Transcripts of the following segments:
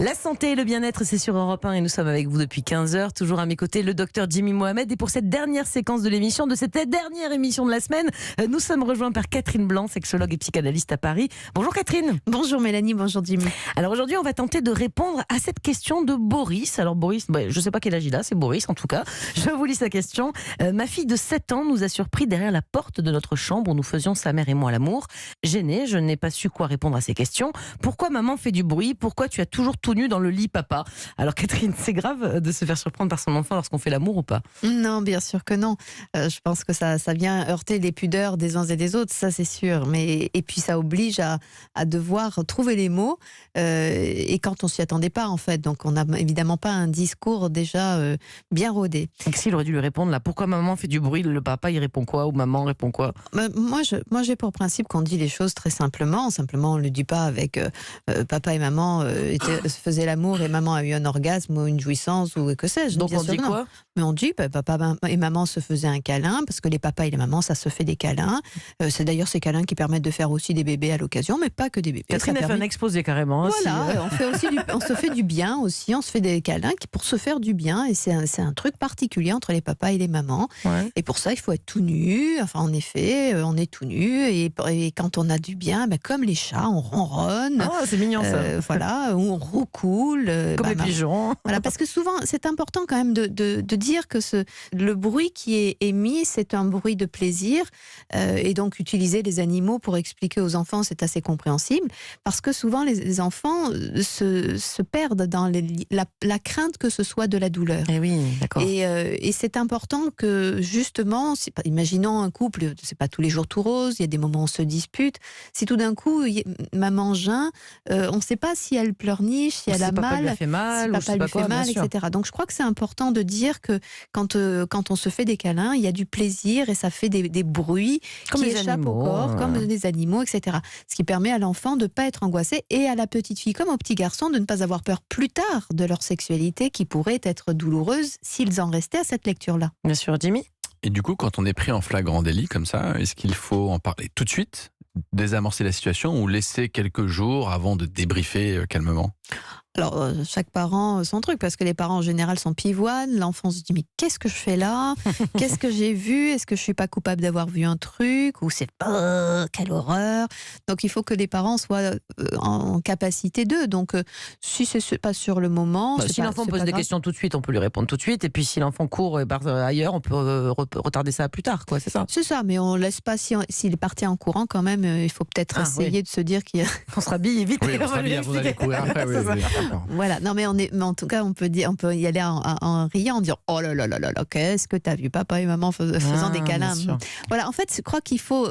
La santé et le bien-être, c'est sur Europe 1 et nous sommes avec vous depuis 15 heures. Toujours à mes côtés, le docteur Jimmy Mohamed. Et pour cette dernière séquence de l'émission, de cette dernière émission de la semaine, nous sommes rejoints par Catherine Blanc, sexologue et psychanalyste à Paris. Bonjour Catherine. Bonjour Mélanie, bonjour Jimmy. Alors aujourd'hui, on va tenter de répondre à cette question de Boris. Alors Boris, je ne sais pas quel âge il a, c'est Boris en tout cas. Je vous lis sa question. Ma fille de 7 ans nous a surpris derrière la porte de notre chambre où nous faisions sa mère et moi l'amour. Gênée, je n'ai pas su quoi répondre à ces questions. Pourquoi maman fait du bruit? Pourquoi tu as toujours tout nu dans le lit, papa? Alors Catherine, c'est grave de se faire surprendre par son enfant lorsqu'on fait l'amour ou pas? Non, bien sûr que non. Je pense que ça vient heurter les pudeurs des uns et des autres, ça c'est sûr. Et puis ça oblige à devoir trouver les mots, et quand on s'y attendait pas en fait. Donc on n'a évidemment pas un discours déjà bien rodé. Et s'il aurait dû lui répondre là, pourquoi maman fait du bruit? Le papa il répond quoi? Ou maman répond quoi? Moi j'ai pour principe qu'on dit les choses très simplement. Simplement on ne le dit pas avec papa et maman se faisaient l'amour et maman a eu un orgasme ou une jouissance ou que sais-je. Donc on dit quoi? Mais on dit papa et maman se faisaient un câlin, parce que les papas et les mamans ça se fait des câlins. C'est d'ailleurs ces câlins qui permettent de faire aussi des bébés à l'occasion, mais pas que des bébés. Catherine a fait un exposé carrément. Voilà, on se fait du bien aussi, on se fait des câlins pour se faire du bien, et c'est un truc particulier entre les papas et les mamans. Ouais. Et pour ça il faut être tout nu. Enfin en effet, on est tout nu et quand on a du bien, comme les chats, on ronronne. Ah, c'est mignon ça. Voilà, ou on roucoule. Comme les pigeons. Voilà, parce que souvent c'est important quand même de dire que le bruit qui est émis, c'est un bruit de plaisir, et donc utiliser les animaux pour expliquer aux enfants, c'est assez compréhensible, parce que souvent les enfants se perdent dans la crainte que ce soit de la douleur. Et oui, d'accord. Et c'est important que justement, imaginons un couple, c'est pas tous les jours tout rose, il y a des moments où on se dispute. Si tout d'un coup maman geint, on ne sait pas si elle pleurniche, si elle a mal, papa lui a fait mal, si papa lui fait mal, etc. Donc je crois que c'est important de dire que quand on se fait des câlins, il y a du plaisir et ça fait des bruits comme qui échappent au corps, comme les animaux, etc. Ce qui permet à l'enfant de ne pas être angoissé, et à la petite fille comme au petit garçon de ne pas avoir peur plus tard de leur sexualité qui pourrait être douloureuse s'ils en restaient à cette lecture-là. Bien sûr, Jimmy. Et du coup, quand on est pris en flagrant délit comme ça, est-ce qu'il faut en parler tout de suite, désamorcer la situation, ou laisser quelques jours avant de débriefer calmement? Alors, chaque parent son truc, parce que les parents en général sont pivoines. L'enfant se dit mais qu'est-ce que je fais là? Qu'est-ce que j'ai vu? Est-ce que je suis pas coupable d'avoir vu un truc? Ou c'est quelle horreur? Donc il faut que les parents soient en capacité d'eux. Donc si c'est pas sur le moment, si l'enfant pose des questions tout de suite, on peut lui répondre tout de suite. Et puis si l'enfant court et part ailleurs, on peut retarder ça à plus tard, quoi. C'est ça. C'est ça, mais on laisse pas. S'il est parti en courant, quand même, il faut peut-être essayer de se dire qu'on se rhabille vite. Oui, on se rhabille avant d'aller courir après. Voilà, non mais en tout cas on peut y aller en riant, en disant oh là là là là, qu'est-ce que t'as vu papa et maman faisant des câlins. Voilà, en fait je crois qu'il faut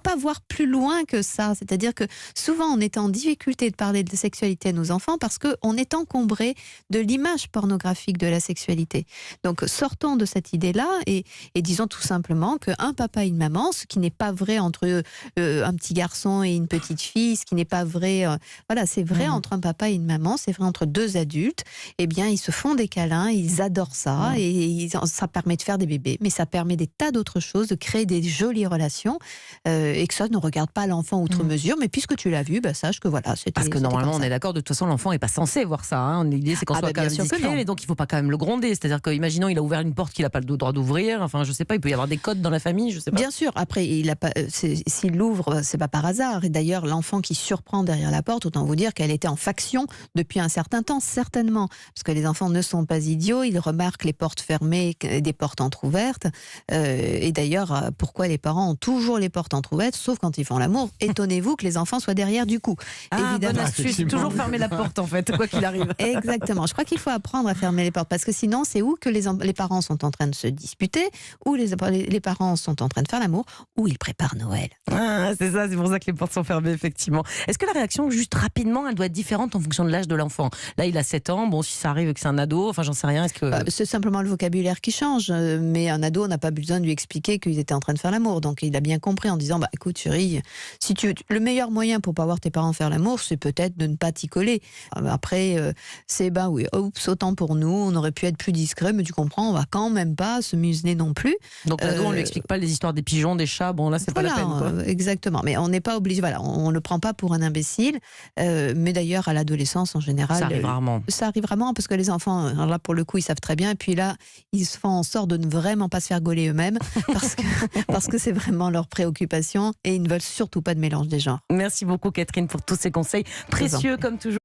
pas voir plus loin que ça, c'est-à-dire que souvent on est en difficulté de parler de sexualité à nos enfants parce qu'on est encombré de l'image pornographique de la sexualité. Donc sortons de cette idée-là et disons tout simplement qu'un papa et une maman, ce qui n'est pas vrai entre un petit garçon et une petite fille, ce qui n'est pas vrai, voilà, c'est vrai entre un papa et une maman, c'est vrai entre deux adultes, eh bien ils se font des câlins, ils adorent ça, et ça permet de faire des bébés, mais ça permet des tas d'autres choses, de créer des jolies relations, et que ça ne regarde pas l'enfant outre mesure, mais puisque tu l'as vu, sache que voilà, c'était. Parce que normalement on est d'accord, de toute façon l'enfant n'est pas censé voir ça, hein. L'idée c'est qu'on soit quand même discret, mais donc il ne faut pas quand même le gronder, c'est-à-dire que imaginons il a ouvert une porte qu'il n'a pas le droit d'ouvrir, enfin je sais pas, il peut y avoir des codes dans la famille, je sais pas. Bien sûr, après s'il l'ouvre, c'est pas par hasard, et d'ailleurs l'enfant qui surprend derrière la porte, autant vous dire qu'elle était en faction depuis un certain temps, certainement, parce que les enfants ne sont pas idiots, ils remarquent les portes fermées, des portes entrouvertes, et d'ailleurs, pourquoi les parents ont toujours les portes entrouvertes, sauf quand ils font l'amour? Étonnez-vous que les enfants soient derrière du coup. Bonne astuce, toujours fermer la porte en fait, quoi qu'il arrive. Exactement, je crois qu'il faut apprendre à fermer les portes, parce que sinon c'est où que les parents sont en train de se disputer, ou les parents sont en train de faire l'amour, ou ils préparent Noël. C'est ça, c'est pour ça que les portes sont fermées, effectivement. Est-ce que la réaction, juste rapidement, elle doit être différente en fonction de l'âge de l'enfant? Là, il a 7 ans, bon, si ça arrive que c'est un ado, enfin, j'en sais rien. C'est simplement le vocabulaire qui change, mais un ado n'a pas besoin de lui expliquer qu'ils étaient en train de faire l'amour, donc il a bien compris en disant, écoute chérie, le meilleur moyen pour pas voir tes parents faire l'amour, c'est peut-être de ne pas t'y coller. Après, c'est oui, oups, autant pour nous, on aurait pu être plus discret, mais tu comprends, on va quand même pas se museler non plus. Donc l'ado, on lui explique pas les histoires des pigeons, des chats, bon là c'est pas la peine, quoi. Exactement, mais on n'est pas obligé, voilà, on le prend pas pour un imbécile, mais d'ailleurs à l'adolescence en général, général. Ça arrive rarement. Ça arrive rarement parce que les enfants, alors là pour le coup, ils savent très bien. Et puis là, ils se font en sorte de ne vraiment pas se faire gauler eux-mêmes parce que c'est vraiment leur préoccupation et ils ne veulent surtout pas de mélange des genres. Merci beaucoup Catherine pour tous ces conseils précieux comme toujours.